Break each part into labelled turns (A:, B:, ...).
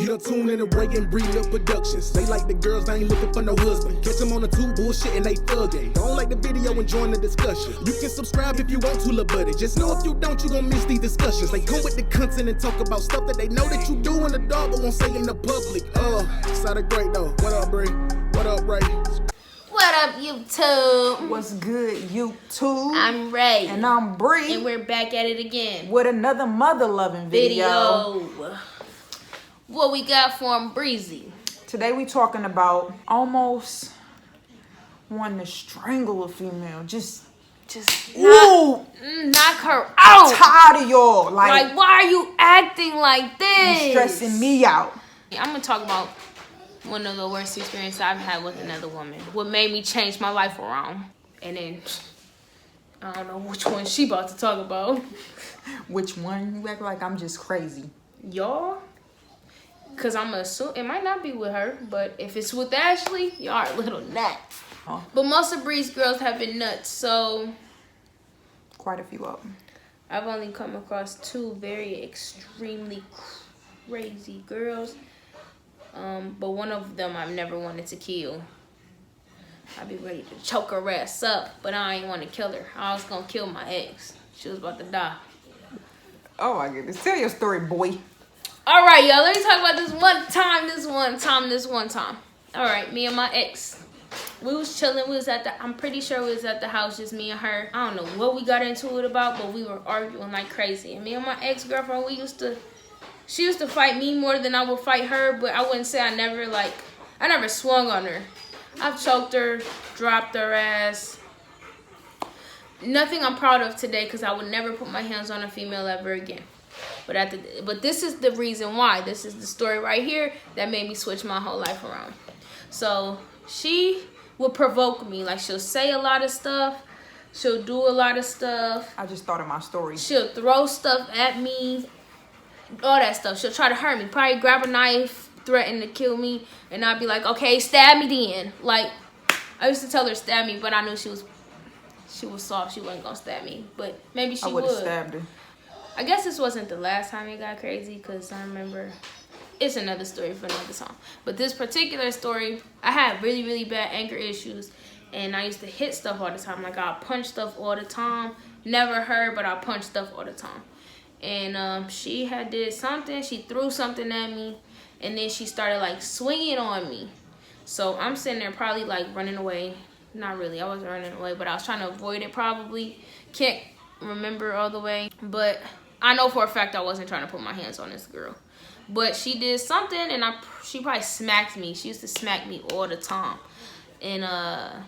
A: You done tune in to Rae Brie Productions. They like the girls, they ain't looking for no husband. Catch them on the tube, bullshit, and they thuggin'. Don't like the video and join the discussion. You can subscribe if you want to, little buddy. Just know if you don't, you gon' miss these discussions. They come with the content and talk about stuff that they know that you do in the dark, but won't say in the public. Sounded great though. What up, Brie? What up, Rae?
B: What up, YouTube?
C: What's good, YouTube?
B: I'm Rae.
C: And I'm Brie.
B: And we're back at it again
C: with another mother-loving video.
B: What we got for 'em, Breezy?
C: Today we talking about almost wanting to strangle a female. Just
B: knock her out.
C: I'm tired of y'all.
B: Like, why are you acting like this?
C: You stressing me out.
B: I'm gonna talk about one of the worst experiences I've had with another woman. What made me change my life around. And then, I don't know which one she about to talk about.
C: Which one? You act like I'm just crazy.
B: Y'all? Because I'm assuming, it might not be with her, but if it's with Ashley, y'all are little nuts.
C: Huh?
B: But most of Bree's girls have been nuts, so.
C: Quite a few of them.
B: I've only come across two very extremely crazy girls. But one of them I've never wanted to kill. I'd be ready to choke her ass up, but I ain't want to kill her. I was gonna kill my ex. She was about to die.
C: Oh my goodness. Tell your story, boy.
B: All right, y'all. Let me talk about this one time. All right, me and my ex. We was chilling. We was I'm pretty sure we was at the house, just me and her. I don't know what we got into it about, but we were arguing like crazy. And me and my ex-girlfriend, she used to fight me more than I would fight her, but I wouldn't say I never swung on her. I've choked her, dropped her ass. Nothing I'm proud of today, because I would never put my hands on a female ever again. But this is the reason why. This is the story right here that made me switch my whole life around. So she will provoke me. Like, she'll say a lot of stuff. She'll do a lot of stuff.
C: I just thought of my story.
B: She'll throw stuff at me. All that stuff. She'll try to hurt me. Probably grab a knife, threaten to kill me. And I'd be like, okay, stab me then. Like, I used to tell her stab me, but I knew she was soft. She wasn't going to stab me. But maybe she would.
C: I would have stabbed her.
B: I guess this wasn't the last time it got crazy, because I remember, it's another story for another song. But this particular story, I had really, really bad anger issues, and I used to hit stuff all the time. Like, I'll punch stuff all the time. Never her, but I'll punch stuff all the time. And she had did something. She threw something at me, and then she started, like, swinging on me. So I'm sitting there probably, like, running away. Not really. I wasn't running away, but I was trying to avoid it probably. Can't remember all the way, but I know for a fact I wasn't trying to put my hands on this girl. But she did something, and she probably smacked me. She used to smack me all the time. And I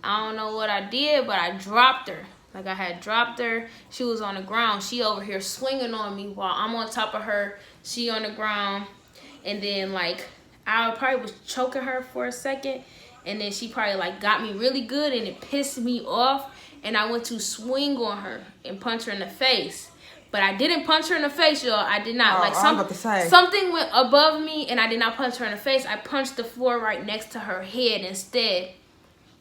B: don't know what I did, but I dropped her. Like, I had dropped her. She was on the ground. She over here swinging on me while I'm on top of her. She on the ground. And then, like, I probably was choking her for a second. And then she probably, like, got me really good, and it pissed me off. And I went to swing on her and punch her in the face. But I didn't punch her in the face, y'all. I did not. Something went above me, and I did not punch her in the face. I punched the floor right next to her head instead.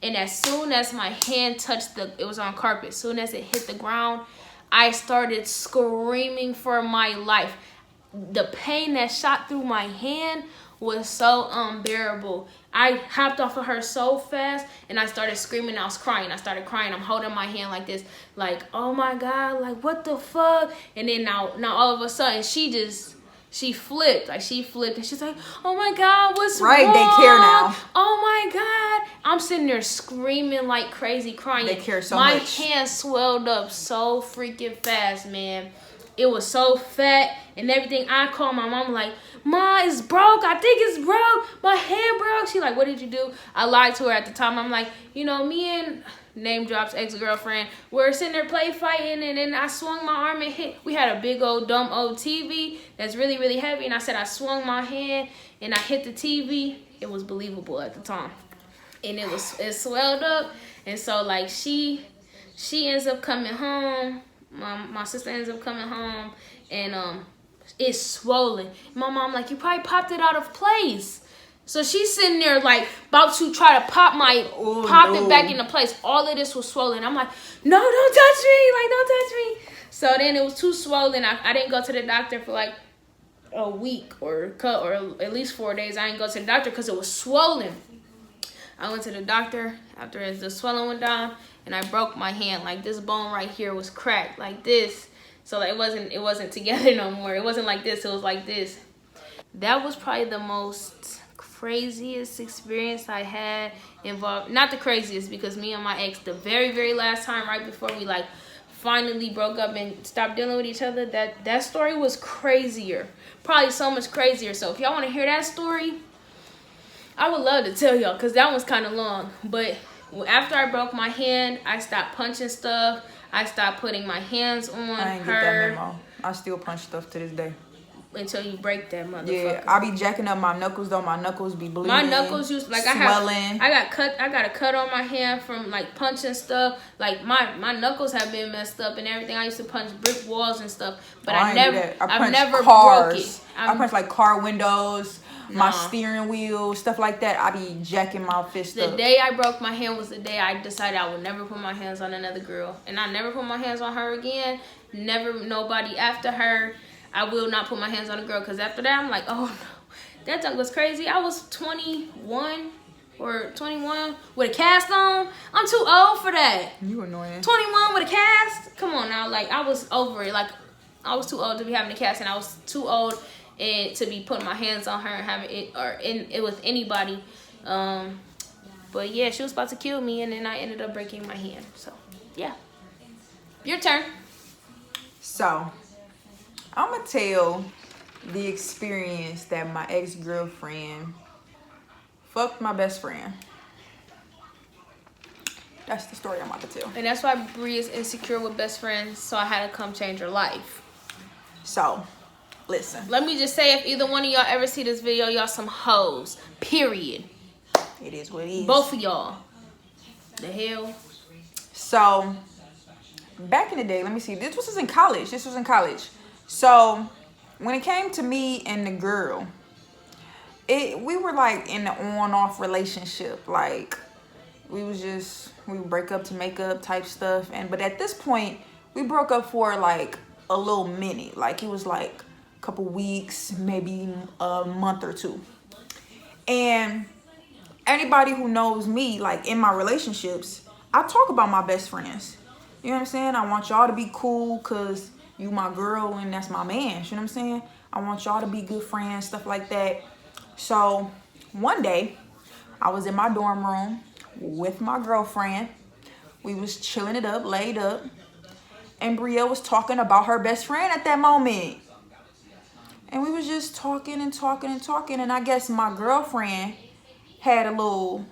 B: And as soon as my hand touched it was on carpet. As soon as it hit the ground, I started screaming for my life. The pain that shot through my hand was so unbearable. I hopped off of her so fast, and I started screaming. I was crying. I started crying. I'm holding my hand like this, like, oh my God, like, what the fuck? And then now all of a sudden, she flipped. Like, she flipped, and she's like, oh my God, what's wrong?
C: Right, they care now.
B: Oh my God. I'm sitting there screaming like crazy, crying.
C: They care so much.
B: My hand swelled up so freaking fast, man. It was so fat and everything. I called my mom like, Ma, it's broke. I think it's broke. My hand broke. She like, what did you do? I lied to her at the time. I'm like, you know, me and name drops ex-girlfriend, we're sitting there play fighting, and then I swung my arm and hit. We had a big old dumb old TV that's really, really heavy, and I said I swung my hand and I hit the TV. It was believable at the time. And it swelled up. And so, like, she ends up coming home. My sister ends up coming home, and it's swollen. My mom like, you probably popped it out of place. So she's sitting there like about to try to pop it back into place. All of this was swollen. I'm like, no, don't touch me. Like, don't touch me. So then it was too swollen. I didn't go to the doctor for like a week or at least 4 days. I didn't go to the doctor because it was swollen. I went to the doctor after the swelling went down, and I broke my hand. Like, this bone right here was cracked like this. So like, it wasn't together no more. It wasn't like this. It was like this. That was probably the most craziest experience I had involved. Not the craziest, because me and my ex, the very, very last time, right before we like finally broke up and stopped dealing with each other, that story was crazier. Probably so much crazier. So if y'all want to hear that story, I would love to tell y'all, because that one's kind of long. But after I broke my hand, I stopped punching stuff. I stopped putting my hands on her.
C: I ain't get that memo. I still punch stuff to this day.
B: Until you break that motherfucker.
C: Yeah, I be jacking up my knuckles though. My knuckles be bleeding.
B: My knuckles used like
C: swelling.
B: I got a cut on my hand from like punching stuff. Like my knuckles have been messed up and everything. I used to punch brick walls and stuff, but I've never broke it.
C: I punch like car windows, my steering wheel, stuff like that. I be jacking my fist up.
B: The day I broke my hand was the day I decided I would never put my hands on another girl, and I never put my hands on her again. Never nobody after her. I will not put my hands on a girl, because after that, I'm like, oh no, that junk was crazy. I was 21 or 21 with a cast on. I'm too old for that.
C: You annoying.
B: 21 with a cast? Come on now. Like, I was over it. Like, I was too old to be having a cast, and I was too old to be putting my hands on her and having it with anybody. But yeah, she was about to kill me, and then I ended up breaking my hand. So, yeah. Your turn.
C: So, I'm going to tell the experience that my ex-girlfriend fucked my best friend. That's the story I'm about to tell.
B: And that's why Brie is insecure with best friends, so I had to come change her life.
C: So, listen.
B: Let me just say, if either one of y'all ever see this video, y'all some hoes. Period.
C: It is what it is.
B: Both of y'all. The hell?
C: So, back in the day, let me see. This was in college. So, when it came to me and the girl, we were like in an on-off relationship. Like, we would break up to make up type stuff. But at this point, we broke up for like a little minute. Like, it was like a couple weeks, maybe a month or two. And anybody who knows me, like in my relationships, I talk about my best friends. You know what I'm saying? I want y'all to be cool because you my girl and that's my man. You know what I'm saying? I want y'all to be good friends, stuff like that. So one day, I was in my dorm room with my girlfriend. We was chilling it up, laid up. And Bria was talking about her best friend at that moment. And we was just talking. And I guess my girlfriend had a little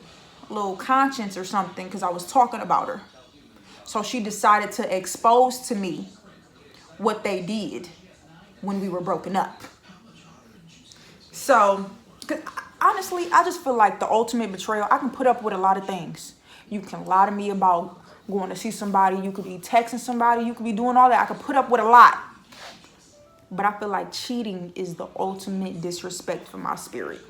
C: conscience or something because I was talking about her. So she decided to expose to me what they did when we were broken up. So, 'cause honestly, I just feel like the ultimate betrayal, I can put up with a lot of things. You can lie to me about going to see somebody. You could be texting somebody. You could be doing all that. I could put up with a lot. But I feel like cheating is the ultimate disrespect for my spirit.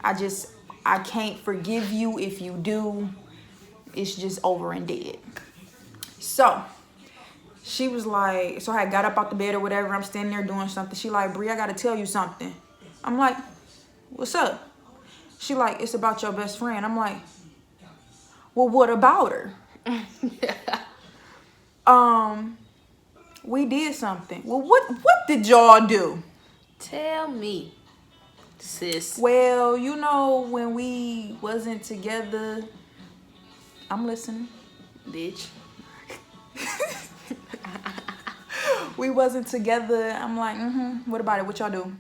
C: I can't forgive you if you do. It's just over and dead. So, she was like, so I got up out the bed or whatever. I'm standing there doing something. She like, Brie, I got to tell you something. I'm like, what's up? She like, it's about your best friend. I'm like, well, what about her? We did something. Well, what did y'all do?
B: Tell me, sis.
C: Well, you know, when we wasn't together, I'm listening.
B: Bitch.
C: We wasn't together. I'm like, what about it? What y'all do?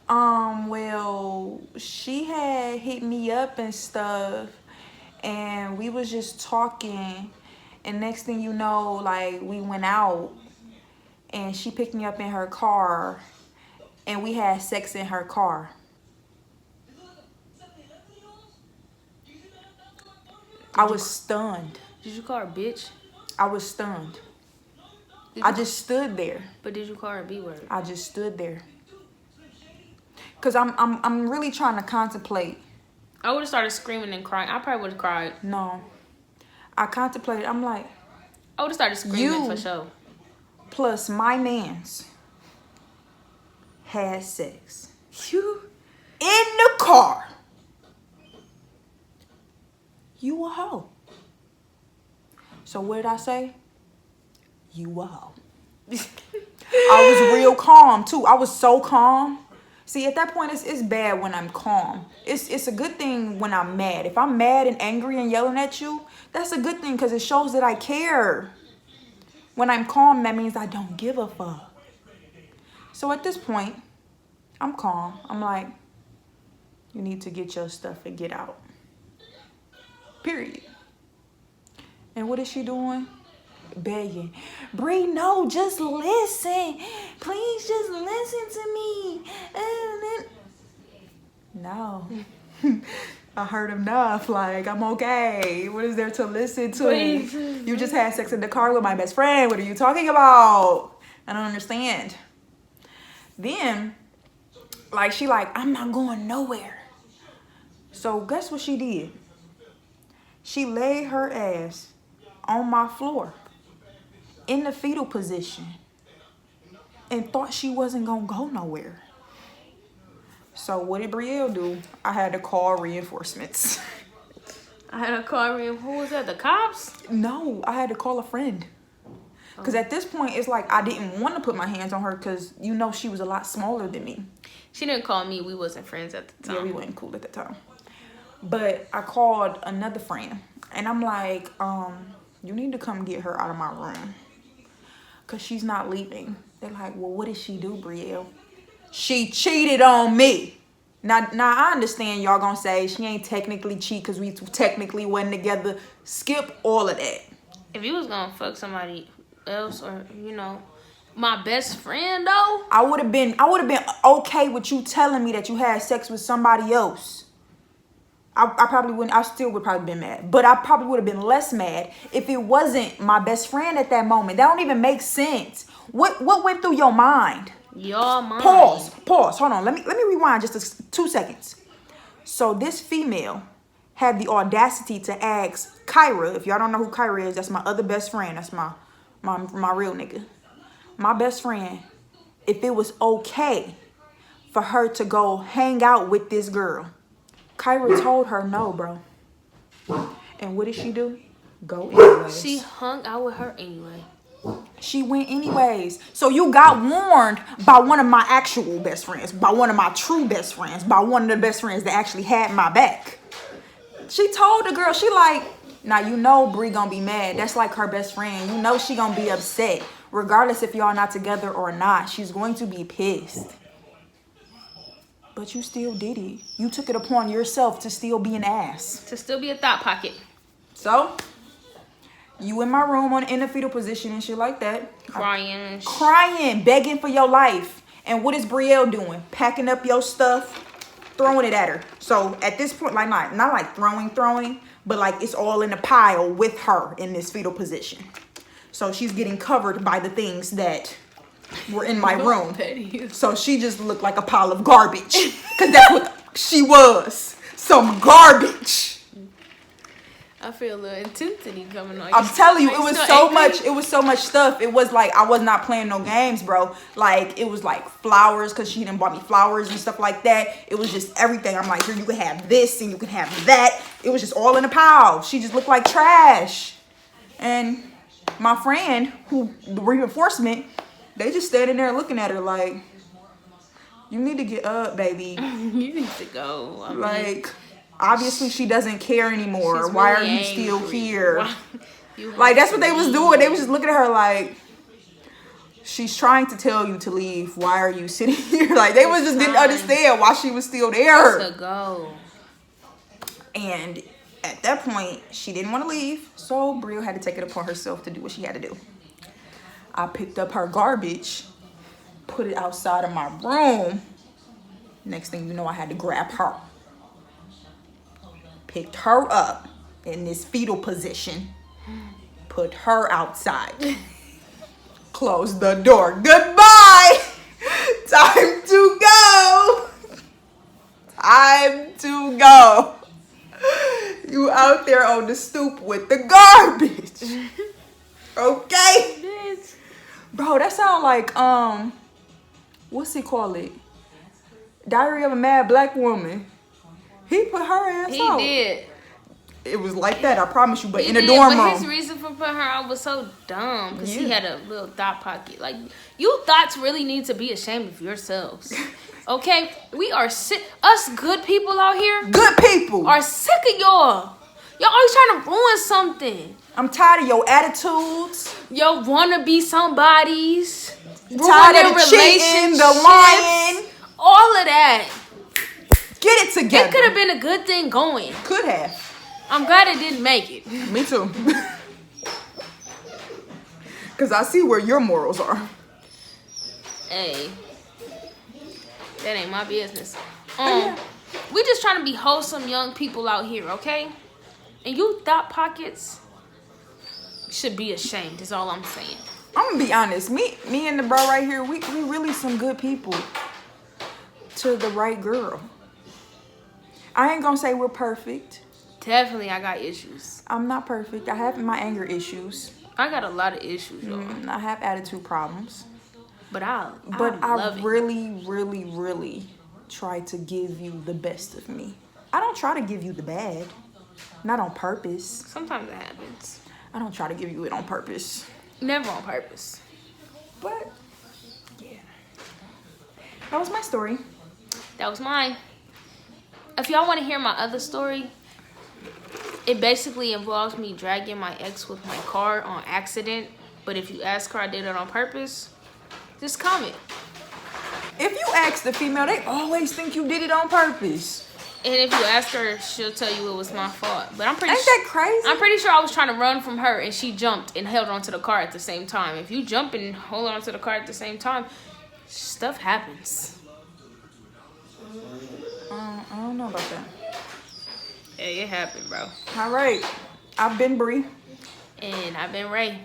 C: Well, she had hit me up and stuff, and we was just talking, and next thing you know, like, we went out, and she picked me up in her car, and we had sex in her car. I was stunned.
B: Did you call her bitch?
C: I was stunned. I just stood there.
B: But did you call her a B word?
C: I just stood there. Cause I'm really trying to contemplate.
B: I would have started screaming and crying. I probably would have cried.
C: No. I contemplated. I'm like,
B: I would have started screaming for sure.
C: Plus my mans had sex in the car, you a hoe. So what did I say? You a hoe. I was real calm too. I was so calm. See, at that point, it's bad when I'm calm. It's a good thing when I'm mad. If I'm mad and angry and yelling at you, that's a good thing because it shows that I care. When I'm calm, that means I don't give a fuck. So at this point, I'm calm. I'm like, you need to get your stuff and get out. Period. And what is she doing? Begging. Brie, no, just listen. Please just listen to me. No. I heard enough. Like, I'm okay. What is there to listen to?
B: Please.
C: You just had sex in the car with my best friend. What are you talking about? I don't understand. Then, like, she like, I'm not going nowhere. So guess what she did? She laid her ass on my floor in the fetal position and thought she wasn't gonna go nowhere. So what did Brielle do? I had to call reinforcements.
B: I had a car. Who was that? The cops?
C: No, I had to call a friend. Because at this point, it's like I didn't want to put my hands on her because, you know, she was a lot smaller than me.
B: She didn't call me. We wasn't friends at the time.
C: Yeah, we weren't cool at the time. But I called another friend. And I'm like, you need to come get her out of my room. Because she's not leaving. They're like, well, what did she do, Brielle? She cheated on me. Now I understand y'all gonna say she ain't technically cheat because we technically wasn't together. Skip all of that.
B: If you was gonna fuck somebody else or, you know, my best friend though,
C: I would have been okay with you telling me that you had sex with somebody else. I probably wouldn't. I still would probably been mad, but I probably would have been less mad if it wasn't my best friend at that moment. That don't even make sense. What went through your mind?
B: your mind.
C: Pause. Hold on. Let me rewind just 2 seconds. So this female had the audacity to ask Kyra. If y'all don't know who Kyra is, that's my other best friend. That's my real nigga. My best friend. If it was okay for her to go hang out with this girl. Kyra told her no, bro. And what did she do? Go anyways.
B: She hung out with her anyway.
C: She went anyways. So you got warned by one of my actual best friends, by one of my true best friends, by one of the best friends that actually had my back. She told the girl, she like, now you know Brie gonna be mad. That's like her best friend. You know she gonna be upset. Regardless if y'all not together or not, she's going to be pissed. But you still did it. You took it upon yourself to still be an ass.
B: To still be a thought pocket.
C: So, you in my room in the fetal position and shit like that.
B: Crying.
C: Begging for your life. And what is Brielle doing? Packing up your stuff, throwing it at her. So, at this point, like not like throwing, but like it's all in a pile with her in this fetal position. So, she's getting covered by the things that were in my room. So she just looked like a pile of garbage. Because that's what she was. Some garbage.
B: I feel a little intensity coming on.
C: I'm telling you, it was so
B: angry?
C: much. It was so much stuff. It was like I was not playing no games, bro. Like it was like flowers because she didn't bought me flowers and stuff like that. It was just everything. I'm like, here you can have this and you can have that. It was just all in a pile. She just looked like trash. And my friend, who the reinforcement, they just standing there looking at her like, you need to get up, baby.
B: You need to go.
C: Like, obviously she doesn't care anymore. Why are you still here? Like, that's what they was doing. They was just looking at her like, she's trying to tell you to leave. Why are you sitting here? Like, they was just didn't understand why she was still there.
B: To go.
C: And at that point, she didn't want to leave. So, Brie had to take it upon herself to do what she had to do. I picked up her garbage, put it outside of my room. Next thing you know, I had to grab her. Picked her up in this fetal position, put her outside, closed the door. Goodbye. Time to go. Time to go. You out there on the stoop with the garbage. Okay?
B: Bitch.
C: Bro, that sound like, what's it called? Diary of a Mad Black Woman. He put her ass out.
B: He did.
C: It was like that, I promise you, but
B: He
C: in a
B: did,
C: dorm
B: but
C: room.
B: his reason for putting her out was so dumb because he
C: Yeah.
B: had a little thought pocket. Like, you thoughts really need to be ashamed of yourselves. Okay? We are sick. Us good people out here
C: Good people.
B: are sick of y'all. Y'all always trying to ruin something.
C: I'm tired of your attitudes.
B: Yo, wanna be somebody's.
C: Tired
B: ruining
C: of the cheating, the
B: relationships,
C: lying.
B: all of that.
C: Get it together.
B: It could have been a good thing going.
C: Could have.
B: I'm glad it didn't make it.
C: Me too. Because I see where your morals are.
B: Hey, that ain't my business.
C: Yeah.
B: We just trying to be wholesome young people out here, okay? And you thought pockets should be ashamed, is all I'm saying.
C: I'm going to be honest. Me and the bro right here, we really some good people to the right girl. I ain't going to say we're perfect.
B: Definitely, I got issues.
C: I'm not perfect. I have my anger issues.
B: I got a lot of issues, y'all.
C: I have attitude problems.
B: But I
C: I
B: love it.
C: really try to give you the best of me. I don't try to give you the bad. Not on purpose.
B: Sometimes it happens.
C: I don't try to give you it on purpose.
B: Never on purpose.
C: But, yeah. That was my story.
B: That was mine. If y'all want to hear my other story, it basically involves me dragging my ex with my car on accident. But if you ask her I did it on purpose, just comment.
C: If you ask the female, they always think you did it on purpose.
B: And if you ask her, she'll tell you it was my fault. But I'm pretty
C: Ain't that crazy?
B: I'm pretty sure I was trying to run from her and she jumped and held onto the car at the same time. If you jump and hold on to the car at the same time, stuff happens.
C: I don't know about that.
B: Hey, it happened, bro.
C: All right. I've been Brie.
B: And I've been Rae.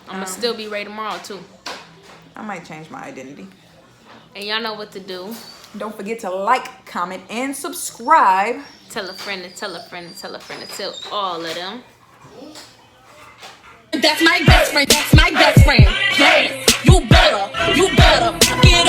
B: I'm gonna still be Rae tomorrow too.
C: I might change my identity.
B: And y'all know what to do.
C: Don't forget to like, comment, and subscribe.
B: Tell a friend to tell a friend to tell a friend to tell all of them.
D: That's my best friend. That's my best friend. Yes, you better get